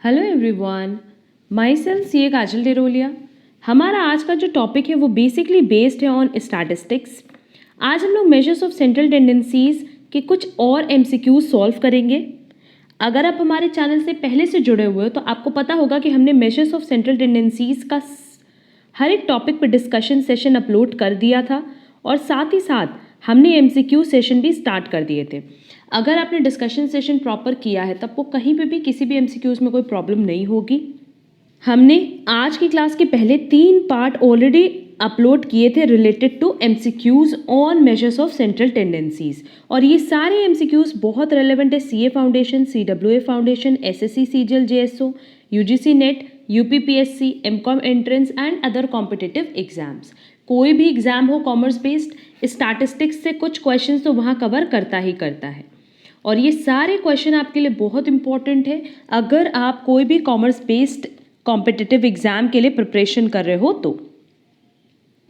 Hello everyone, my self सी काजल डेरोलिया। हमारा आज का जो टॉपिक है वो बेसिकली बेस्ड है ऑन स्टैटिस्टिक्स। आज हम लोग मेजर्स ऑफ सेंट्रल टेंडेंसीज के कुछ और एमसीक्यूज सॉल्व करेंगे। अगर आप हमारे चैनल से पहले से जुड़े हुए हो तो आपको पता होगा कि हमने मेजर्स ऑफ सेंट्रल टेंडेंसीज का हर एक टॉपिक पर डिस्कशन सेशन अपलोड कर दिया था और साथ ही साथ हमने एमसीक्यू सेशन भी स्टार्ट कर दिए थे। अगर आपने डिस्कशन सेशन प्रॉपर किया है तब वो कहीं पे भी किसी भी एमसीक्यूज में कोई प्रॉब्लम नहीं होगी। हमने आज की क्लास के पहले 3 पार्ट ऑलरेडी अपलोड किए थे related to MCQs on measures of central tendencies, और ये सारे एमसीक्यूज बहुत रेलेवेंट है CA foundation, CWA foundation, SSC, CGL, JSO, UGC NET, UPPSC, MCom entrance and other competitive exams. कोई भी एग्जाम हो कॉमर्स बेस्ड, स्टैटिस्टिक्स से कुछ क्वेश्चंस तो वहाँ कवर करता ही करता है, और ये सारे क्वेश्चन आपके लिए बहुत इंपॉर्टेंट है अगर आप कोई भी कॉमर्स बेस्ड कॉम्पिटिटिव एग्जाम के लिए प्रिपरेशन कर रहे हो। तो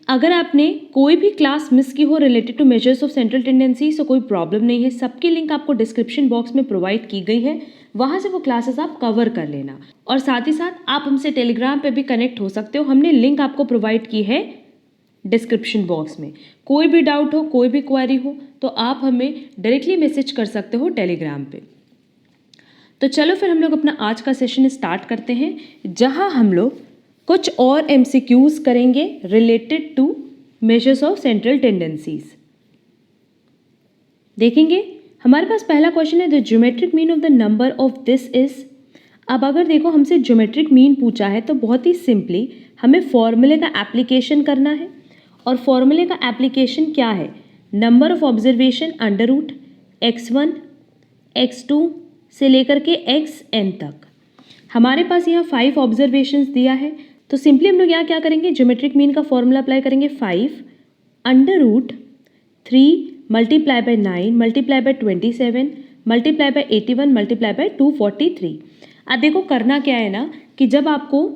अगर आपने कोई भी क्लास मिस की हो related to measures of central tendency तो कोई प्रॉब्लम नहीं है, सबकी लिंक आपको डिस्क्रिप्शन बॉक्स में प्रोवाइड की गई है, वहाँ से वो क्लासेस आप कवर कर लेना। और साथ ही साथ आप हमसे टेलीग्राम पे भी कनेक्ट हो सकते हो, हमने लिंक आपको प्रोवाइड की है डिस्क्रिप्शन बॉक्स में। कोई भी डाउट हो, कोई भी क्वेरी हो तो आप हमें डायरेक्टली मैसेज कर सकते हो टेलीग्राम पे। तो चलो फिर हम लोग अपना आज का सेशन स्टार्ट करते हैं, जहां हम लोग कुछ और एमसीक्यूज करेंगे related to measures of central tendencies. देखेंगे हमारे पास पहला क्वेश्चन है, the geometric mean of the number of this is. अब अगर देखो हमसे ज्योमेट्रिक मीन पूछा है तो बहुत ही सिंपली हमें फॉर्मूले का एप्लीकेशन करना है, और फॉर्मूले का एप्लीकेशन क्या है, number of observation under root x1 x2 से लेकर के xn तक। हमारे पास यहाँ 5 ऑब्जर्वेशंस दिया है, तो सिंपली हम लोग यहाँ क्या करेंगे, ज्योमेट्रिक मीन का फॉर्मूला अप्लाई करेंगे, 5 under root 3 multiply by 9 multiply by 27 multiply by 81 multiply by 243। अब देखो करना क्या है ना कि जब आपको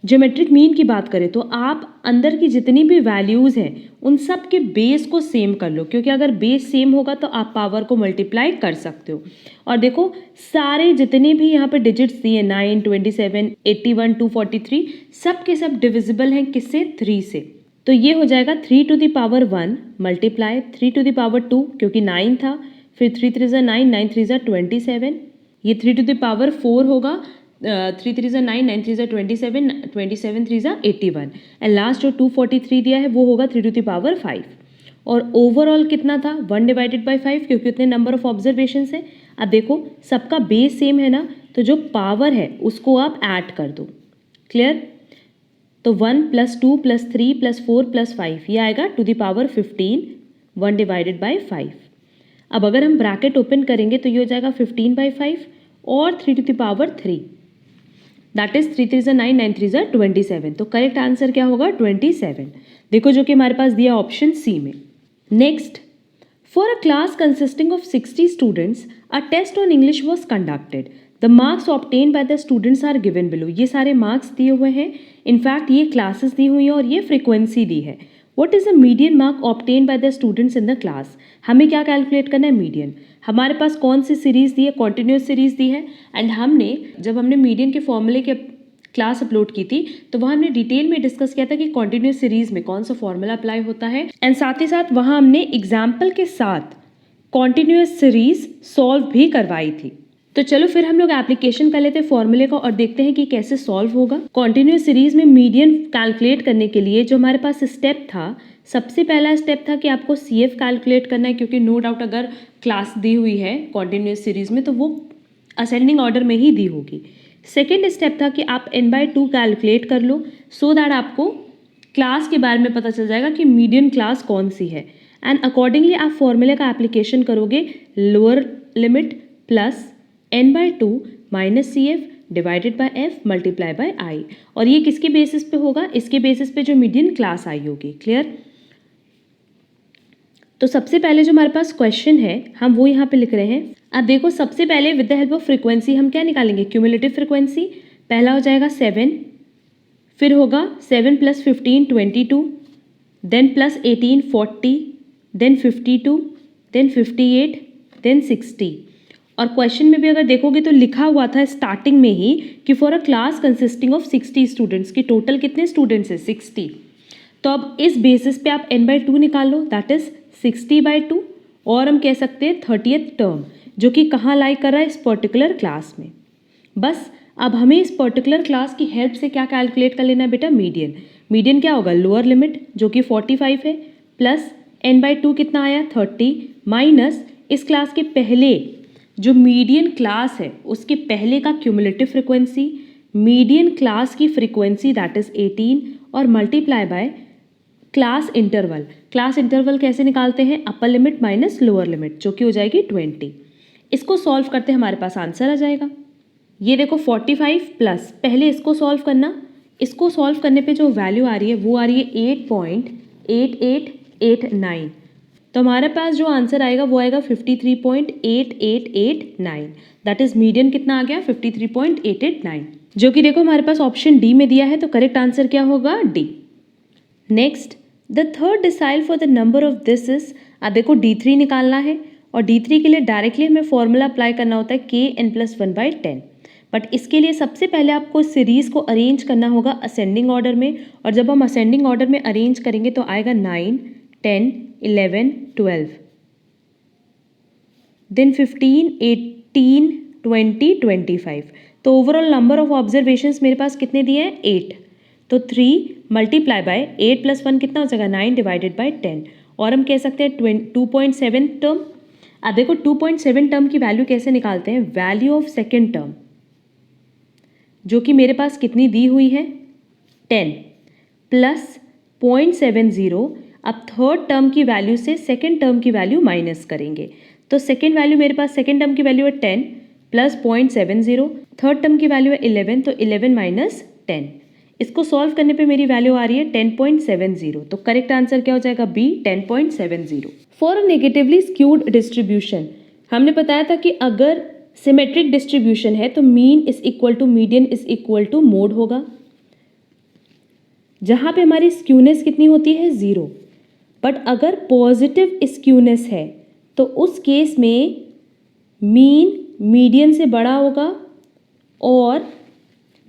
ज्योमेट्रिक मीन की बात करें तो आप अंदर की जितनी भी वैल्यूज़ हैं उन सब के बेस को सेम कर लो, क्योंकि अगर बेस सेम होगा तो आप पावर को मल्टीप्लाई कर सकते हो। और देखो सारे जितने भी यहाँ पे डिजिट्स दिए 9, 27, 81, 243 सब के सब डिविजिबल हैं किससे, 3 से। तो ये हो जाएगा 3 to the power 1 multiply 3 to the power 2, क्योंकि 9 था, फिर 3 3 ज़ा 9, 9 3 ज़ा 27, ये 3 टू द पावर 4 होगा, 3 3 ज़ा 9, 9 3 ज़ा 27, 27 3 ज़ा 81, एंड लास्ट जो 243 दिया है वो होगा 3 टू द पावर 5। और ओवरऑल कितना था, 1 डिवाइडेड बाई 5, क्योंकि उतने नंबर ऑफ ऑब्जर्वेशन है। अब देखो सबका बेस सेम है ना, तो जो पावर है उसको आप ऐड कर दो। क्लियर? तो 1 + 2 + 3 + 4 + 5 ये आएगा to the power 15, 1 divided by 5। अब अगर हम ब्रैकेट ओपन करेंगे तो ये हो जाएगा 15/5 और 3 to the power 3, that is 3 3 ज़ा 9, 9 3 ज़ा 27। तो करेक्ट आंसर क्या होगा, 27। देखो जो कि हमारे पास दिया ऑप्शन सी में। Next, for a class consisting of 60 students a test on English was conducted, the marks obtain by the students are given below. ये सारे मार्क्स दिए हुए हैं, इनफैक्ट ये क्लासेस दी हुई है और ये फ्रीक्वेंसी दी है। What is the median mark obtain by the students in the class. हमें क्या कैलकुलेट करना है, मीडियन। हमारे पास कौन सी सीरीज़ दी है, कॉन्टिन्यूस सीरीज़ दी है, एंड जब हमने मीडियन के फॉर्मूले के क्लास अपलोड की थी तो वहाँ हमने डिटेल में डिस्कस किया था कि कॉन्टिन्यूस सीरीज़ में कौन सा फॉर्मूला अप्लाई होता है, एंड साथ ही साथ वहाँ हमने एग्जाम्पल के साथ कॉन्टिन्यूस सीरीज़ सॉल्व भी करवाई थी। तो चलो फिर हम लोग एप्लीकेशन कर लेते हैं फॉर्मूले का और देखते हैं कि कैसे सॉल्व होगा। कॉन्टिन्यूस सीरीज़ में मीडियन कैलकुलेट करने के लिए जो हमारे पास स्टेप था, सबसे पहला स्टेप था कि आपको CF कैलकुलेट करना है, क्योंकि नो डाउट अगर क्लास दी हुई है कॉन्टिन्यूस सीरीज़ में तो वो असेंडिंग ऑर्डर में ही दी होगी। सेकेंड स्टेप था कि आप n/2 कैलकुलेट कर लो, सो दैट आपको क्लास के बारे में पता चल जाएगा कि मीडियन क्लास कौन सी है, एंड अकॉर्डिंगली आप फॉर्मूले का एप्लीकेशन करोगे, lower limit plus n/2 minus CF divided by F multiply by I। और ये किसके बेसिस पे होगा, इसके बेसिस पे जो मीडियन क्लास आई होगी। क्लियर? तो सबसे पहले जो हमारे पास क्वेश्चन है हम वो यहाँ पे लिख रहे हैं। अब देखो सबसे पहले with the help of frequency हम क्या निकालेंगे, क्यूमुलेटिव फ्रीक्वेंसी। पहला हो जाएगा 7, फिर होगा 7 + 15 22, देन +18 40, देन 52, देन 58, देन 60, और क्वेश्चन में भी अगर देखोगे तो लिखा हुआ था स्टार्टिंग में ही कि for a class consisting of 60 students, की टोटल कितने स्टूडेंट्स है 60। तो अब इस बेसिस पे आप n/2 निकाल लो, दैट इज 60/2, और हम कह सकते हैं 30th टर्म जो कि कहाँ लाई कर रहा है, इस पर्टिकुलर क्लास में। बस अब हमें इस पर्टिकुलर क्लास की हेल्प से क्या कैलकुलेट कर लेना है बेटा, मीडियन। मीडियन क्या होगा, लोअर लिमिट जो कि 45 है, प्लस n/2 कितना आया 30, माइनस इस क्लास के पहले जो मीडियन क्लास है उसके पहले का क्यूमुलेटिव फ्रिक्वेंसी, मीडियन क्लास की फ्रीक्वेंसी दैट इज 18, और multiply by class interval. Class interval कैसे निकालते हैं, upper limit minus lower limit जो कि हो जाएगी 20। इसको सॉल्व करते हमारे पास आंसर आ जाएगा। ये देखो 45 प्लस, पहले इसको सॉल्व करना, इसको सॉल्व करने पे जो वैल्यू आ रही है वो आ रही है 8.8889। तो हमारे पास जो आंसर आएगा वो आएगा 53.8889, दैट इज मीडियन कितना आ गया 53.889, जो कि देखो हमारे पास ऑप्शन डी में दिया है, तो करेक्ट आंसर क्या होगा, D. Next, the third decile for the number of this is, अब देखो d3 निकालना है, और d3 के लिए डायरेक्टली हमें फॉर्मूला अप्लाई करना होता है kn+1/10। बट इसके लिए सबसे पहले आपको सीरीज़ को अरेंज करना होगा असेंडिंग ऑर्डर में, और जब हम असेंडिंग ऑर्डर में अरेंज करेंगे तो आएगा 9, 10, 11, 12, देन 15, 18, 20, 25। तो ओवरऑल नंबर ऑफ ऑब्जर्वेशंस मेरे पास कितने दिए हैं, 8। तो 3 मल्टीप्लाई बाय 8 + 1 कितना हो जाएगा, 9 डिवाइडेड बाय 10, और हम कह सकते हैं 2.7 टर्म। अब देखो 2.7 टर्म की वैल्यू कैसे निकालते हैं, वैल्यू ऑफ सेकेंड टर्म जो कि मेरे पास कितनी दी हुई है 10 प्लस 0.70। अब थर्ड टर्म की वैल्यू से सेकेंड टर्म की वैल्यू माइनस करेंगे, तो सेकेंड वैल्यू मेरे पास, सेकेंड टर्म की वैल्यू है 10 प्लस 0.70, थर्ड टर्म की वैल्यू है 11, तो 11 माइनस 10। इसको सॉल्व करने पे मेरी वैल्यू आ रही है 10.70, तो करेक्ट आंसर क्या हो जाएगा, B 10.70। For a negatively skewed distribution, हमने बताया था कि अगर सिमेट्रिक डिस्ट्रीब्यूशन है तो mean is equal to median is equal to mode होगा, जहां पे हमारी स्क्यूनेस कितनी होती है 0। बट अगर पॉजिटिव स्क्यूनेस है तो उस केस में मीन मीडियन से बड़ा होगा और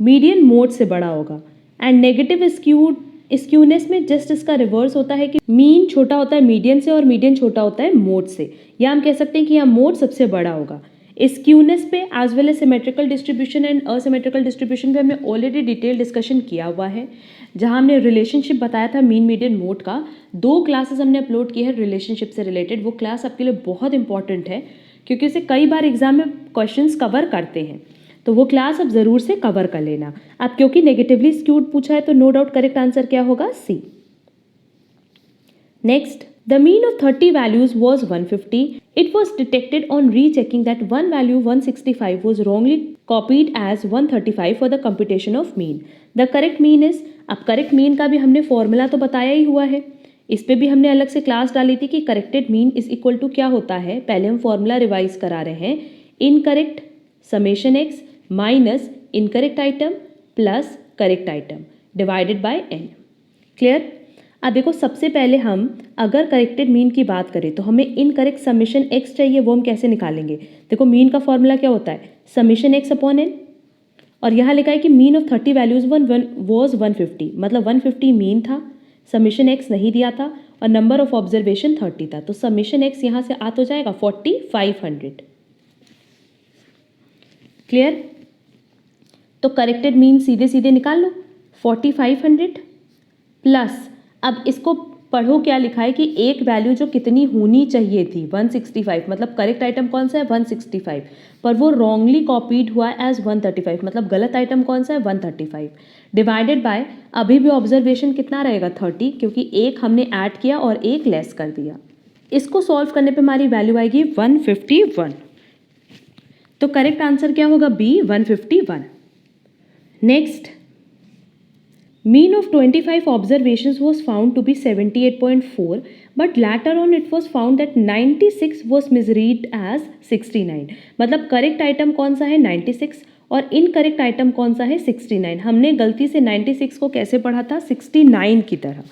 मीडियन मोड से बड़ा होगा, एंड नेगेटिव स्क्यूनेस में जस्ट इसका रिवर्स होता है कि मीन छोटा होता है मीडियन से और मीडियन छोटा होता है मोड से, या हम कह सकते हैं कि यहाँ मोड सबसे बड़ा होगा। स्क्यूनेस पे as well as symmetrical distribution and asymmetrical distribution पे हमने ऑलरेडी डिटेल डिस्कशन किया हुआ है, जहां हमने रिलेशनशिप बताया था मीन मीडियन मोड का। 2 क्लासेस हमने अपलोड किए हैं रिलेशनशिप से रिलेटेड, वो क्लास आपके लिए बहुत इंपॉर्टेंट है क्योंकि उसे कई बार एग्जाम में क्वेश्चंस कवर करते हैं, तो वो क्लास अब ज़रूर से कवर कर लेना। अब क्योंकि नेगेटिवली स्क्यूड पूछा है तो नो डाउट करेक्ट आंसर क्या होगा, C. Next, the mean of 30 values was 150. It was detected on rechecking that one value 165 was wrongly copied as 135 for the computation of mean. The correct mean is, अब correct mean का भी हमने formula तो बताया ही हुआ है, इस पे भी हमने अलग से क्लास डाली थी कि corrected mean is equal to क्या होता है। पहले हम फॉर्मूला रिवाइज करा रहे हैं, incorrect summation x minus incorrect item plus correct item divided by n. Clear. अब देखो सबसे पहले हम अगर करेक्टेड मीन की बात करें तो हमें इनकरेक्ट समेशन एक्स चाहिए, वो हम कैसे निकालेंगे। देखो मीन का फॉर्मूला क्या होता है, समेशन एक्स अपॉन एन, और यहाँ लिखा है कि मीन ऑफ 30 वैल्यूज वॉज 150, मतलब 150 मीन था, समेशन एक्स नहीं दिया था और नंबर ऑफ ऑब्जर्वेशन 30 था, तो समेशन एक्स यहाँ से आ तो जाएगा 4500। क्लियर। तो करेक्टेड मीन सीधे सीधे निकाल लो, 4500 प्लस, अब इसको पढ़ो क्या लिखा है कि एक वैल्यू जो कितनी होनी चाहिए थी 165, मतलब करेक्ट आइटम कौन सा है 165, पर वो रॉन्गली कॉपीड हुआ एज 135, मतलब गलत आइटम कौन सा है 135, डिवाइडेड बाय अभी भी ऑब्जर्वेशन कितना रहेगा 30, क्योंकि एक हमने ऐड किया और एक लेस कर दिया। इसको सॉल्व करने पे हमारी वैल्यू आएगी 151, तो करेक्ट आंसर क्या होगा, B 151। Next, mean of 25 observations was found to be 78.4, but later on it was found that 96 was misread as 69, मतलब करेक्ट आइटम कौन सा है 96 और इनकरेक्ट आइटम कौन सा है 69। हमने गलती से 96 को कैसे पढ़ा था 69 की तरह।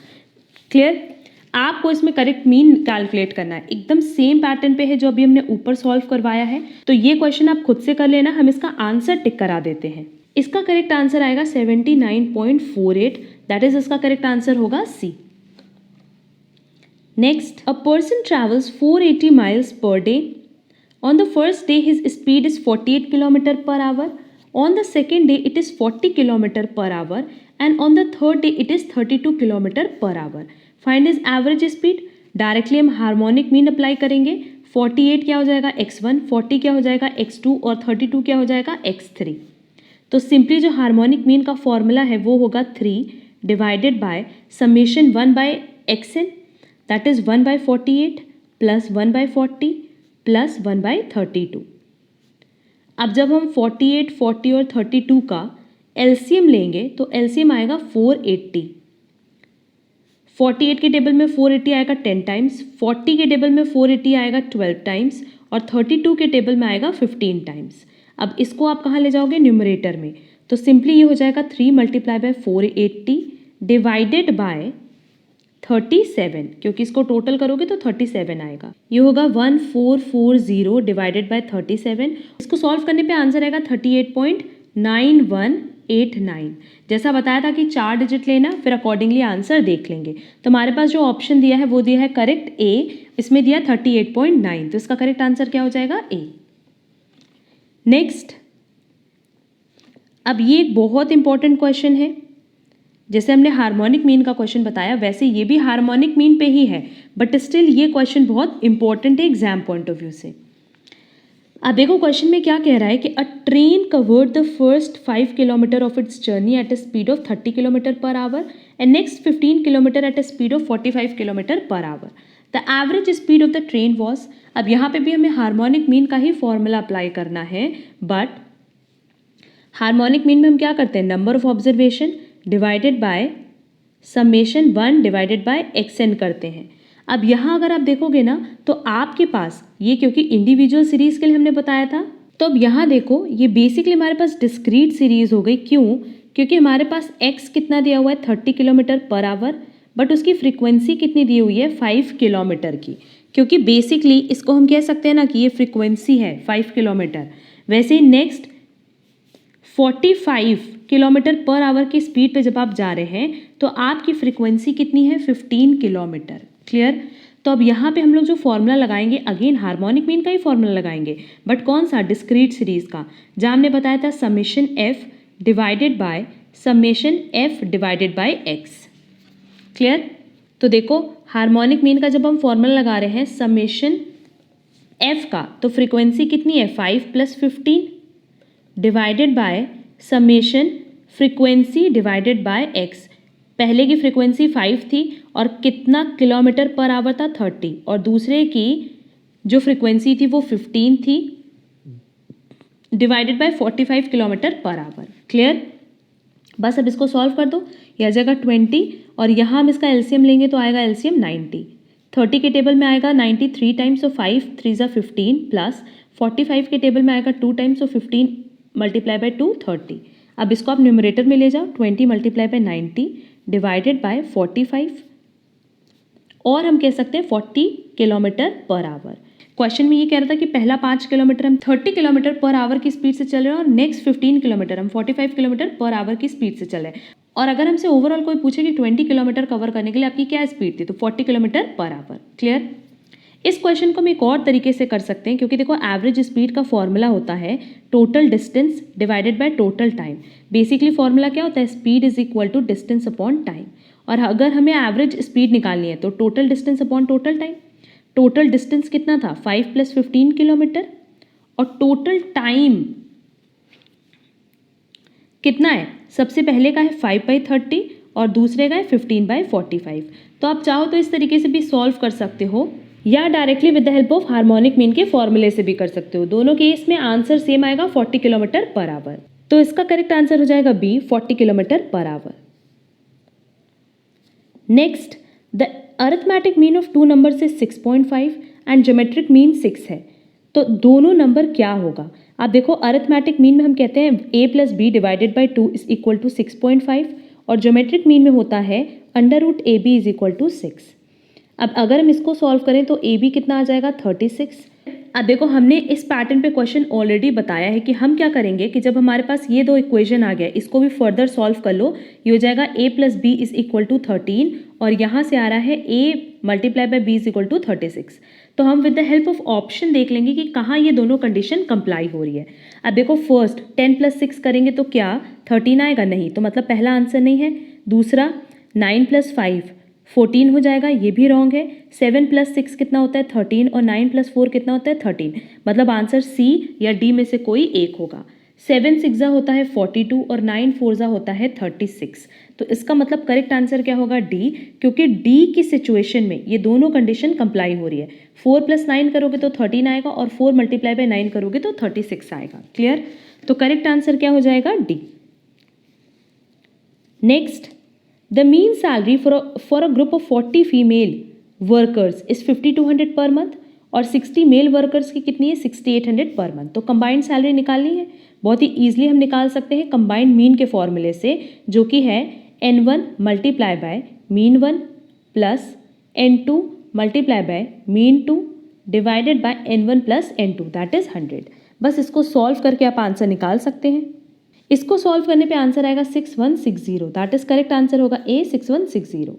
क्लियर। आपको इसमें करेक्ट मीन कैलकुलेट करना है, एकदम सेम पैटर्न पे है जो अभी हमने ऊपर सॉल्व करवाया है। तो ये क्वेश्चन आप खुद से कर लेना, हम इसका आंसर टिक करा देते हैं। इसका करेक्ट आंसर आएगा 79.48, दैट इज इसका करेक्ट आंसर होगा C. Next, a person travels 480 miles per day. On the first day his speed is 48 km per hour. On the second day it is 40 km per hour, and on the third day it is 32 km per hour. Find his average speed. Directly हम harmonic mean apply करेंगे। 48 क्या हो जाएगा x1, 40 क्या हो जाएगा x2 और 32 क्या हो जाएगा x3। तो सिंपली जो हार्मोनिक मीन का फॉर्मूला है वो होगा 3 divided by summation 1 by xn, that is 1 by 48 plus 1 by 40 plus 1 by 32। अब जब हम 48, 40 और 32 का एलसीएम लेंगे तो एलसीएम आएगा 480। 48 के टेबल में 480 आएगा 10 टाइम्स, 40 के टेबल में 480 आएगा 12 टाइम्स और 32 के टेबल में आएगा 15 टाइम्स। अब इसको आप कहाँ ले जाओगे? न्यूमरेटर में। तो सिंपली ये हो जाएगा 3 मल्टीप्लाई बाय 480 डिवाइडेड बाय 37, क्योंकि इसको टोटल करोगे तो 37 आएगा। ये होगा 1440 डिवाइडेड बाय 37। इसको सॉल्व करने पे आंसर आएगा 38.9189। जैसा बताया था कि 4 डिजिट लेना, फिर अकॉर्डिंगली आंसर देख लेंगे। तो हमारे पास जो ऑप्शन दिया है वो दिया है करेक्ट ए, इसमें दिया 38.9, तो इसका करेक्ट आंसर क्या हो जाएगा? ए। नेक्स्ट, अब ये एक बहुत इंपॉर्टेंट क्वेश्चन है। जैसे हमने हार्मोनिक मीन का क्वेश्चन बताया वैसे ये भी हार्मोनिक मीन पे ही है, बट स्टिल ये क्वेश्चन बहुत इंपॉर्टेंट है एग्जाम पॉइंट ऑफ व्यू से। अब देखो क्वेश्चन में क्या कह रहा है कि अ train covered the first 5 kilometre of its journey at a speed of 30 kilometre per our and next 15 kilometre at a speed of 45 kilometre per our. The average speed of the train was. अब यहाँ पे भी हमें harmonic mean का ही formula apply करना है, but harmonic mean में हम क्या करते हैं? Number of observation divided by summation 1 divided bye xn करते हैं। अब यहाँ अगर आप देखोगे ना तो आपके पास ये, क्योंकि इंडिविजुअल सीरीज के लिए हमने बताया था, तो अब यहाँ देखो ये बेसिकली हमारे पास डिस्क्रीट सीरीज हो गई। क्यों? क्योंकि हमारे पास x कितना दिया हुआ है 30 किलोमीटर पर आवर, बट उसकी फ्रीक्वेंसी कितनी दी हुई है 5 किलोमीटर की, क्योंकि बेसिकली इसको हम कह सकते हैं ना कि ये फ्रीक्वेंसी है 5 किलोमीटर। वैसे ही नेक्स्ट 45 किलोमीटर पर आवर की स्पीड पे जब आप जा रहे हैं तो आपकी फ्रीक्वेंसी कितनी है? 15 किलोमीटर। क्लियर? तो अब यहाँ पे हम लोग जो फॉर्मूला लगाएंगे, अगेन हार्मोनिक मीन का ही फॉर्मूला लगाएंगे, बट कौन सा? डिस्क्रीट सीरीज का, जहाँ हमने बताया था summation F divided by summation F divided by x. Clear? तो देखो हार्मोनिक मीन का जब हम फॉर्मूला लगा रहे हैं समेशन एफ का, तो फ्रीक्वेंसी कितनी है 5 + 15 divided by summation frequency divided by x. पहले की फ्रीक्वेंसी 5 थी और कितना किलोमीटर पर आवर था 30, और दूसरे की जो फ्रीक्वेंसी थी वो 15 थी divided by 45 kilometre per our. Clear? बस अब इसको सॉल्व कर दो, यह आ जाएगा 20 और यहाँ हम इसका एलसीएम लेंगे तो आएगा एलसीएम 90। 30 के टेबल में आएगा 93 टाइम्स, तो 5 3 = 15 प्लस 45 के टेबल में आएगा 2 टाइम्स, तो 15 मल्टीप्लाई बाय 2 30। अब इसको आप न्यूमरेटर में ले जाओ, 20 मल्टीप्लाई बाय 90 डिवाइडेड बाय 45, और हम कह सकते हैं 40 किलोमीटर पर आवर। क्वेश्चन में ये कह रहा था कि पहला 5 किलोमीटर हम 30 किलोमीटर पर आवर की स्पीड से चल रहे हैं और नेक्स्ट 15 किलोमीटर हम 45 किलोमीटर पर आवर की स्पीड से चल रहे हैं। और अगर हमसे ओवरऑल कोई पूछे कि 20 किलोमीटर कवर करने के लिए आपकी क्या स्पीड थी, तो 40 किलोमीटर पर आवर। क्लियर? इस क्वेश्चन को हम एक और तरीके से कर सकते हैं, क्योंकि देखो एवरेज स्पीड का फॉर्मूला होता है total distance divided by total time. Basically formula क्या होता है? Speed is equal to distance upon time. और अगर हमें एवरेज स्पीड निकालनी है तो total distance upon total time. Total distance कितना था? 5 + 15 किलोमीटर, और टोटल टाइम कितना है? सबसे पहले का है 5/30 और दूसरे का है 15/45। तो आप चाहो तो इस तरीके से भी सॉल्व कर सकते हो, या directly with the help of harmonic mean के फॉर्मूले से भी कर सकते हो। दोनों केस में आंसर सेम आएगा 40 किलोमीटर पर आवर। तो इसका करेक्ट आंसर हो जाएगा B, 40 kilometre per hour. Next, the arithmetic mean of 2 numbers is 6.5 and geometric mean 6 है। तो दोनों नंबर क्या होगा? आप देखो अरिथमेटिक मीन में हम कहते हैं a + b divided by 2 is equal to 6.5, और ज्योमेट्रिक मीन में होता है √AB = 6। अब अगर हम इसको सॉल्व करें तो ए बी कितना आ जाएगा 36। अब देखो हमने इस पैटर्न पे क्वेश्चन ऑलरेडी बताया है कि हम क्या करेंगे कि जब हमारे पास ये दो इक्वेशन आ गया, इसको भी फर्दर सॉल्व कर लो। ये हो जाएगा a plus b is equal to 13 और यहाँ से आ रहा है a multiply by b is equal to 36। तो हम with the help of option देख लेंगे कि कहाँ ये दोनों कंडीशन कंप्लाई हो रही है। अब देखो फर्स्ट 10 प्लस 6 करेंगे तो क्या 13 आएगा? नहीं, तो मतलब पहला आंसर नहीं है। दूसरा 9 प्लस 5 14 हो जाएगा, ये भी रॉन्ग है। 7 प्लस 6 कितना होता है 13 और 9 प्लस 4 कितना होता है 13, मतलब आंसर सी या डी में से कोई एक होगा। 7 सिक्सा होता है 42 और 9 फोरजा होता है 36। तो इसका मतलब करेक्ट आंसर क्या होगा? डी, क्योंकि डी की सिचुएशन में ये दोनों कंडीशन कंप्लाई हो रही है। 4 प्लस 9 करोगे तो 13 आएगा और 4 मल्टीप्लाई बाय 9 करोगे तो 36 आएगा। क्लियर? तो करेक्ट आंसर क्या हो जाएगा? D. Next, the mean salary for a group of 40 female workers is 5200 per month और 60 मेल वर्कर्स की कितनी है 6800 पर मंथ। तो कंबाइंड सैलरी निकालनी है, बहुत ही ईजिली हम निकाल सकते हैं कंबाइंड मीन के फॉर्मूले से, जो कि है n1 multiply by mean 1 plus n2 multiply by mean 2 divided bye n1 plus n2 that is 100। बस इसको सॉल्व करके आप आंसर निकाल सकते हैं। इसको सॉल्व करने पे आंसर आएगा 6160, दैट इज करेक्ट आंसर होगा ए 6160।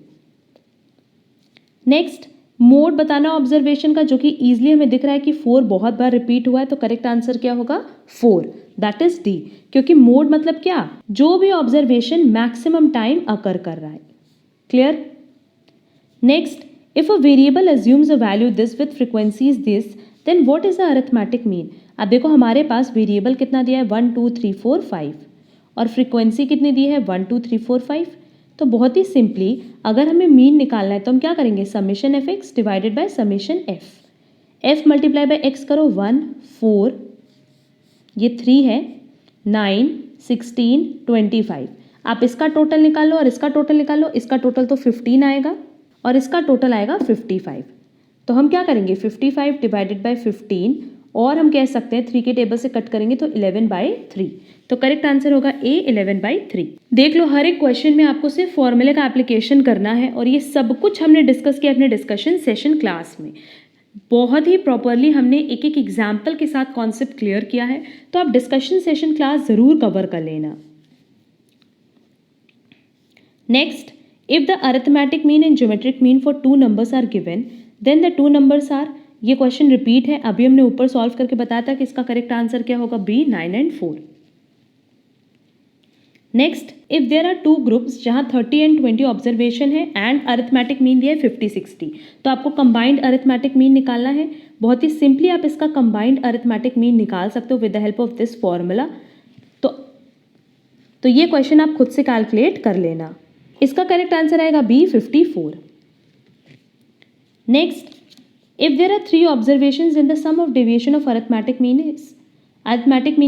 नेक्स्ट, मोड बताना ऑब्जर्वेशन का, जो कि इजीली हमें दिख रहा है कि 4 बहुत बार रिपीट हुआ है, तो करेक्ट आंसर क्या होगा? 4, दैट इज डी, क्योंकि मोड मतलब क्या? जो भी ऑब्जर्वेशन मैक्सिमम टाइम अकर कर रहा है। Clear? Next, if a variable assumes a value this with frequencies this then what is the arithmetic mean. अब देखो हमारे पास वेरिएबल कितना दिया है 1 2 3 4 5 और फ्रीक्वेंसी कितनी दी है 1 2 3 4 5। तो बहुत ही सिंपली अगर हमें मीन निकालना है तो हम क्या करेंगे? Summation F x divided by summation F. F multiply by x करो 1 4, ये 3 है 9 16 25। आप इसका टोटल निकालो और इसका टोटल निकालो, इसका टोटल तो 15 आएगा और इसका टोटल आएगा 55। तो हम क्या करेंगे 55 डिवाइडेड बाय 15 और हम कह सकते हैं 3 के टेबल से कट करेंगे तो 11/3। तो करेक्ट आंसर होगा ए 11/3। देख लो हर एक क्वेश्चन में आपको सिर्फ फॉर्मूले का एप्लीकेशन करना है और ये सब कुछ हमने डिस्कस किया अपने डिस्कशन सेशन क्लास में। बहुत ही प्रॉपरली हमने एक एक एग्जाम्पल के साथ कॉन्सेप्ट क्लियर किया है, तो आप डिस्कशन सेशन क्लास ज़रूर कवर कर लेना। Next, if the arithmetic mean and geometric mean for two numbers are given then the two numbers are, ये क्वेश्चन रिपीट है, अभी हमने ऊपर सॉल्व करके बताया था कि इसका करेक्ट आंसर क्या होगा? B 9 and 4। Next, if there are two groups जहां 30 and 20 ऑब्जर्वेशन है एंड अरिथमेटिक मीन दिया है 50 60, तो आपको कंबाइंड अरिथमेटिक मीन निकालना है। बहुत ही सिंपली आप इसका कंबाइंड अरिथमेटिक मीन निकाल सकते हो with the help of this formula. तो ये क्वेश्चन आप खुद से कैलकुलेट कर लेना। इसका करेक्ट आंसर आएगा B 54। Next, if there are 3 observations in the sum of deviation of arithmetic mean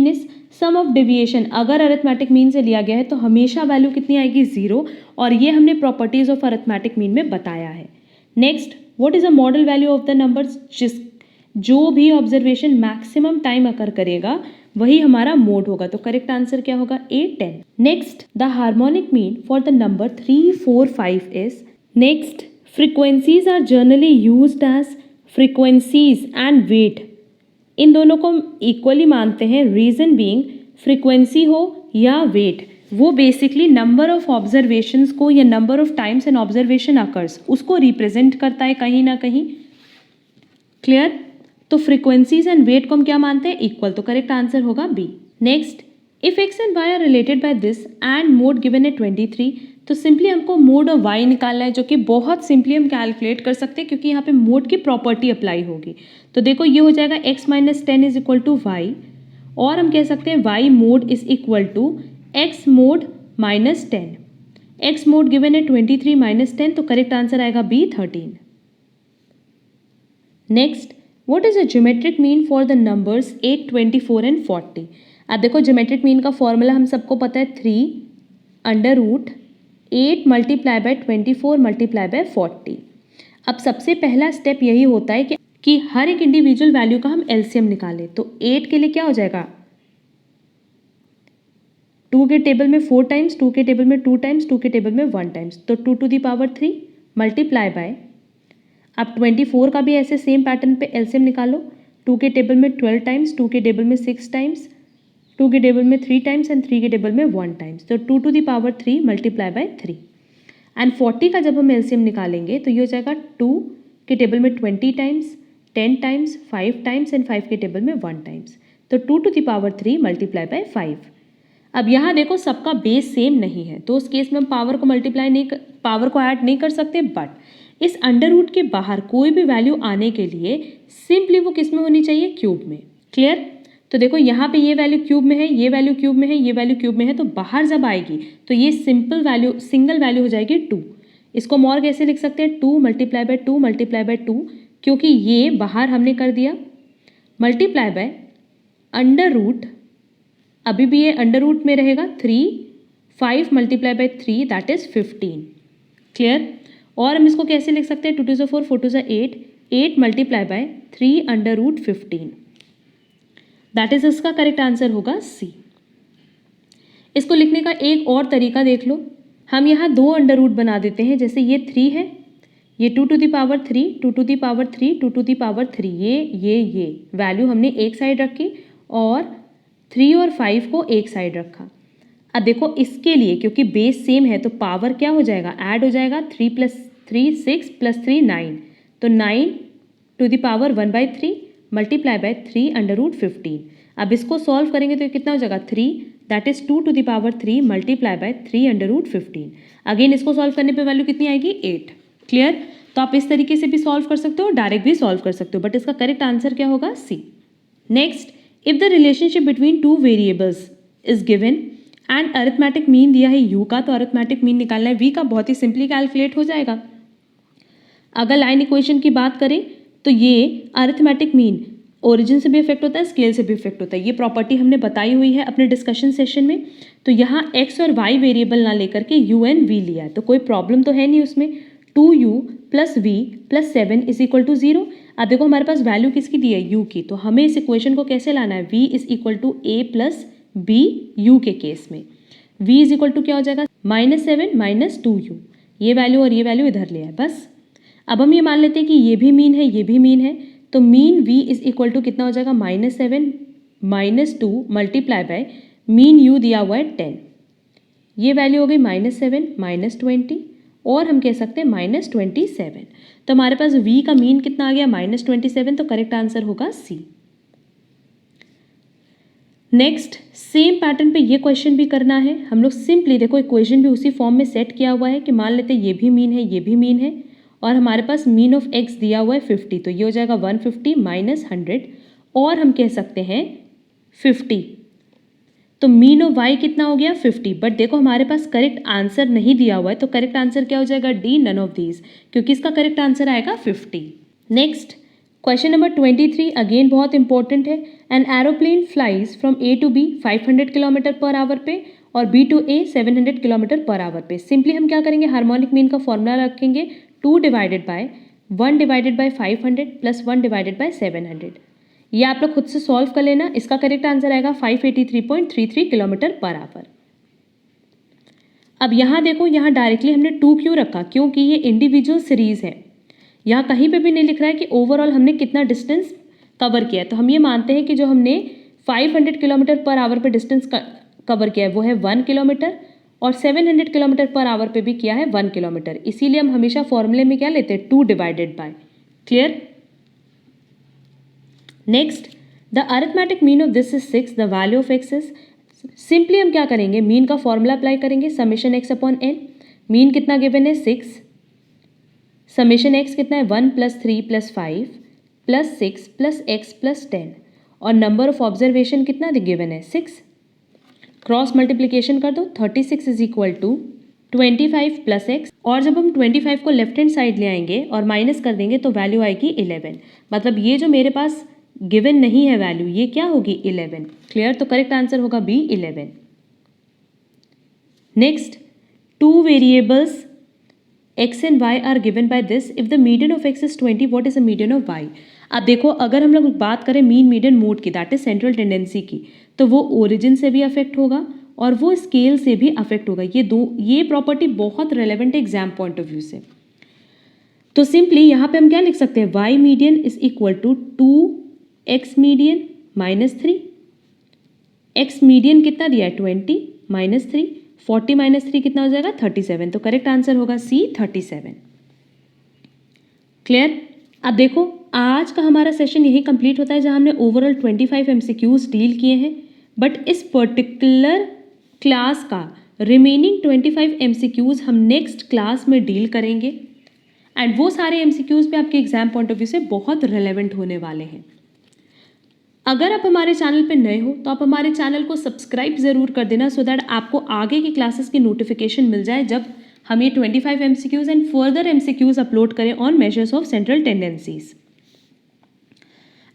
is sum of deviation, अगर अरिथमेटिक मीन से लिया गया है तो हमेशा वैल्यू कितनी आएगी? 0, और ये हमने प्रॉपर्टीज ऑफ अरिथमेटिक मीन में बताया है। Next, what is a model value of the numbers, जो भी ऑब्जर्वेशन मैक्सिमम टाइम अकर करेगा वही हमारा मोड होगा। तो करेक्ट आंसर क्या होगा? A 10। Next, the harmonic mean for the number 3 4 5 is. Next, frequencies are generally used as frequencies and weight, इन दोनों को हम इक्वली मानते हैं। रीजन बीइंग फ्रीक्वेंसी हो या वेट, वो बेसिकली नंबर ऑफ ऑब्जर्वेशंस को या number of times n observation occurs उसको रिप्रेजेंट करता है कहीं ना कहीं। क्लियर? तो फ्रीक्वेंसीज एंड वेट को हम क्या मानते हैं? इक्वल। तो करेक्ट आंसर होगा B. Next, if x and y are related by this and mode given है 23, तो सिंपली हमको मोड और वाई निकालना है, जो कि बहुत सिंपली हम कैलकुलेट कर सकते हैं क्योंकि यहाँ पे मोड की प्रॉपर्टी अप्लाई होगी। तो देखो ये हो जाएगा x minus 10 is equal to y, और हम कह सकते हैं y mode is equal to x mode minus 10। x mode given है 23 माइनस 10, तो करेक्ट आंसर आएगा B 13। Next, what is a geometric mean for the numbers 8 24 and 40। अब देखो ज्योमेट्रिक मीन का फॉर्मूला हम सबको पता है 3√8 मल्टीप्लाई बाय 24 मल्टीप्लाई बाय 40। अब सबसे पहला स्टेप यही होता है कि हर एक इंडिविजुअल वैल्यू का हम एलसीएम निकालें। तो 8 के लिए क्या हो जाएगा? 2 के टेबल में 4 टाइम्स, 2 के टेबल में 2 टाइम्स, 2 के टेबल में 1 टाइम्स, तो 2 to the power 3 multiply by, अब 24 का भी ऐसे सेम पैटर्न पे एलसीएम निकालो। 2 के टेबल में 12 टाइम्स, 2 के टेबल में 6 टाइम्स, 2 के टेबल में 3 टाइम्स एंड 3 के टेबल में 1 टाइम्स, तो 2 to the power 3 multiply by 3। And 40 का जब हम एलसीएम निकालेंगे तो ये हो जाएगा 2 के टेबल में 20 टाइम्स, 10 टाइम्स, 5 टाइम्स एंड 5 के टेबल में 1 टाइम्स, तो 2 to the power 3 multiply by 5। अब यहाँ देखो सबका बेस सेम नहीं है, तो उस केस में हम पावर को पावर को ऐड नहीं कर सकते, बट इस अंडर रूट के बाहर कोई भी वैल्यू आने के लिए सिंपली वो किस में होनी चाहिए, क्यूब में। क्लियर? तो देखो यहाँ पे ये वैल्यू क्यूब में है, ये वैल्यू क्यूब में है, ये वैल्यू क्यूब में है, तो बाहर जब आएगी तो ये सिंगल वैल्यू हो जाएगी 2। इसको हम और कैसे लिख सकते हैं, 2 मल्टीप्लाई बाय 2 मल्टीप्लाई बाय 2, क्योंकि ये बाहर हमने कर दिया, मल्टीप्लाई बाय अंडर रूट, अभी भी ये अंडर रूट में रहेगा 3, 5 multiply by 3 that is 15। Clear? और हम इसको कैसे लिख सकते हैं, 2 2 4 4 2 8, 8 multiply by 3 under root 15, that is इसका करेक्ट आंसर होगा सी। इसको लिखने का एक और तरीका देख लो, हम यहाँ 2 अंडर रूट बना देते हैं, जैसे ये 3 है, ये 2 to the power 3, 2 to the power 3, 2 to the power 3, ये वैल्यू हमने एक साइड रखी और 3 और 5 को एक साइड रखा। अब देखो इसके लिए क्योंकि बेस सेम है तो पावर क्या हो जाएगा, ऐड हो जाएगा, 3 + 3 6 + 3 9, तो 9 to the power 1/3 multiply by 3 under root 15। अब इसको सॉल्व करेंगे तो ये कितना हो जाएगा, 3, that is 2 to the power 3 multiply by 3 under root 15। Again इसको सॉल्व करने पे वैल्यू कितनी आएगी, 8। क्लियर? तो आप इस तरीके से भी सॉल्व कर सकते हो, डायरेक्ट भी सॉल्व कर सकते हो, बट इसका करेक्ट आंसर क्या होगा, C. Next, if the relationship between two variables is given and arithmetic mean दिया है u का, तो अरिथमेटिक मीन निकालना है v का, बहुत ही सिंपली कैलकुलेट हो जाएगा। अगर लाइन इक्वेशन की बात करें तो ये अरिथमेटिक मीन ओरिजिन से भी इफेक्ट होता है, स्केल से भी इफेक्ट होता है, ये प्रॉपर्टी हमने बताई हुई है अपने डिस्कशन सेशन में। तो यहाँ x और y वेरिएबल ना लेकर के u एंड v लिया है, तो कोई प्रॉब्लम तो है नहीं उसमें। 2u + v + 7 = 0। अब देखो हमारे पास वैल्यू किसकी दी है, u की, तो हमें इस इक्वेशन को कैसे लाना है, v = a + b u के केस में v = क्या हो जाएगा, -7 - 2u, ये वैल्यू और ये वैल्यू इधर ले आए बस। अब हम ये मान लेते हैं कि ये भी मीन है, ये भी मीन है, तो मीन v = कितना हो जाएगा, -7 - 2 मल्टीप्लाई बाय मीन u दिया हुआ है 10, ये वैल्यू हो गई -7 - 20 और हम कह सकते हैं -27। तो हमारे पास v का मीन कितना आ गया, -27, तो करेक्ट आंसर होगा सी। नेक्स्ट सेम पैटर्न पे ये क्वेश्चन भी करना है हम लोग। सिंपली देखो इक्वेशन भी उसी फॉर्म में सेट किया हुआ है कि मान लेते हैं ये भी मीन है, ये भी मीन है, और हमारे पास मीन ऑफ x दिया हुआ है 50, तो ये हो जाएगा 150 - 100 और हम कह सकते हैं 50। तो मीन ऑफ y कितना हो गया, 50, बट देखो हमारे पास करेक्ट आंसर नहीं दिया हुआ है, तो करेक्ट आंसर क्या हो जाएगा, डी, नन ऑफ दीज, क्योंकि इसका करेक्ट आंसर आएगा 50। नेक्स्ट क्वेश्चन नंबर 23 अगेन बहुत इंपॉर्टेंट है। An aeroplane flies from A to B 500 kilometre per hour पे और B to A 700 kilometre per hour पे। सिंपली हम क्या करेंगे, हार्मोनिक मीन का फॉर्मूला रखेंगे, 2 divided by 1 divided by 500 plus 1 divided by 700। ये आप लोग खुद से सॉल्व कर लेना, इसका करेक्ट आंसर आएगा 583.33 किलोमीटर पर आवर। अब यहाँ देखो, यहाँ डायरेक्टली हमने 2 क्यों रखा, क्योंकि ये इंडिविजुअल सीरीज है, यहाँ कहीं पे भी नहीं लिख रहा है कि ओवरऑल हमने कितना डिस्टेंस कवर किया है। तो हम ये मानते हैं कि जो हमने 500 किलोमीटर पर आवर पे डिस्टेंस कवर किया है वो है 1 किलोमीटर और 700 किलोमीटर पर आवर पे भी किया है 1 किलोमीटर। इसीलिए हम हमेशा फॉर्मूले में क्या लेते हैं, 2 divided by. Clear? Next, the arithmetic mean of this is 6, the value of x is. Simply हम क्या करेंगे, मीन का फॉर्मूला अप्लाई करेंगे, summation x upon n. Mean कितना गिवन है, 6, समेशन एक्स कितना है, 1 + 3 + 5 + 6 + x + 10 और नंबर ऑफ ऑब्जर्वेशन कितना गिवन है, 6। क्रॉस मल्टीप्लिकेशन कर दो, 36 = 25 + x, और जब हम 25 को लेफ्ट हैंड साइड ले आएंगे और माइनस कर देंगे तो वैल्यू आएगी 11। मतलब ये जो मेरे पास गिवन नहीं है वैल्यू, ये क्या होगी, 11। क्लियर? तो करेक्ट आंसर होगा B, 11। Next, 2 variables x and y are given by this. If the median of x is 20, what is the median of y? अब देखो अगर हम लोग बात करें मीन मीडियन मोड की, दैट इज सेंट्रल टेंडेंसी की, तो वो ओरिजिन से भी अफेक्ट होगा और वो स्केल से भी अफेक्ट होगा। ये प्रॉपर्टी बहुत रेलेवेंट है एग्जाम पॉइंट ऑफ व्यू से। तो सिंपली यहाँ पे हम क्या लिख सकते हैं, y median is equal to 2x median minus 3। x median कितना दिया है 20 माइनस 3, 40 माइनस 3 कितना हो जाएगा 37। तो करेक्ट आंसर होगा सी 37। क्लियर। अब देखो आज का हमारा सेशन यही कंप्लीट होता है जहां हमने ओवरऑल 25 MCQs डील किए हैं, बट इस पर्टिकुलर क्लास का रिमेनिंग 25 MCQs हम नेक्स्ट क्लास में डील करेंगे एंड वो सारे MCQs भी आपके एग्जाम पॉइंट ऑफ व्यू से बहुत रिलेवेंट होने वाले हैं। अगर आप हमारे चैनल पे नए हो तो आप हमारे चैनल को सब्सक्राइब ज़रूर कर देना सो दैट आपको आगे की क्लासेस की नोटिफिकेशन मिल जाए जब हम ये 25 MCQs and further MCQs upload करें on measures of central tendencies.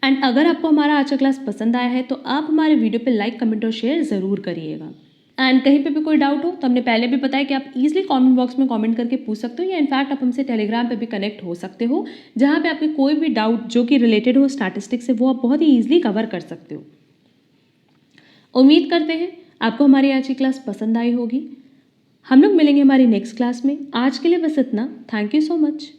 And अगर आपको हमारा आज का क्लास पसंद आया है तो आप हमारे वीडियो पे लाइक, कमेंट और शेयर ज़रूर करिएगा। एंड कहीं पे भी कोई डाउट हो तो हमने पहले भी बताया कि आप इजीली कमेंट बॉक्स में कमेंट करके पूछ सकते हो, या इनफैक्ट आप हमसे टेलीग्राम पे भी कनेक्ट हो सकते हो जहाँ पे आपके कोई भी डाउट जो कि रिलेटेड हो स्टैटिस्टिक्स से वो आप बहुत ही ईजिली कवर कर सकते हो। उम्मीद करते हैं आपको हमारी आज की क्लास पसंद आई होगी। हम लोग मिलेंगे हमारी नेक्स्ट क्लास में। आज के लिए बस इतना। Thank you so much.